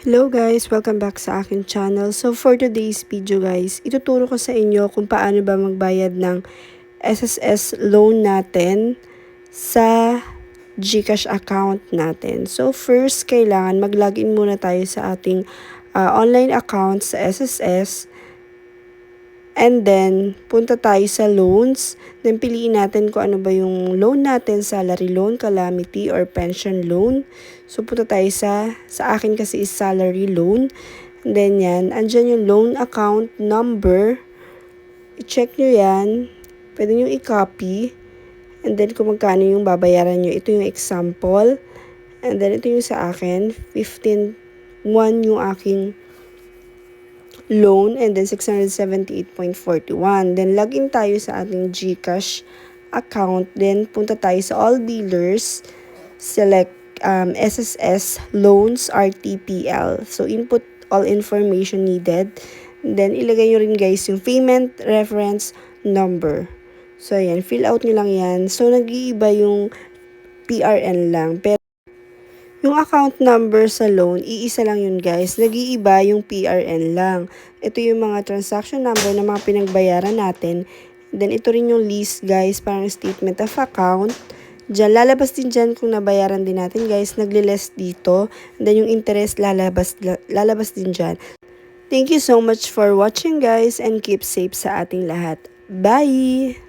Hello guys! Welcome back sa akin channel. So for today's video guys, ituturo ko sa inyo kung paano ba magbayad ng SSS loan natin sa GCash account natin. So first, kailangan mag-login muna tayo sa ating online account sa SSS. And then, punta tayo sa loans. Then, piliin natin kung ano ba yung loan natin, salary loan, calamity, or pension loan. So, punta tayo sa akin kasi is salary loan. And then, yan. Andyan yung loan account number. I-check nyo yan. Pwede nyo i-copy. And then, kung magkano yung babayaran nyo. Ito yung example. And then, ito yung sa akin. 15.1 yung aking loan, and then 678.41. Then login tayo sa ating GCash account. Then punta tayo sa all dealers, select SSS loans RTPL. So input all information needed. Then ilagay nyo rin guys yung payment reference number. So ayan, fill out nyo lang yan. So nag-iiba yung PRN lang, pero yung account number sa loan, iisa lang yun guys. Nag-iiba yung PRN lang. Ito yung mga transaction number na mga pinagbayaran natin. Then ito rin yung list guys, parang statement of account. Diyan, lalabas din dyan kung nabayaran din natin guys. Nagle-less dito. And then yung interest lalabas din dyan. Thank you so much for watching guys, and keep safe sa ating lahat. Bye!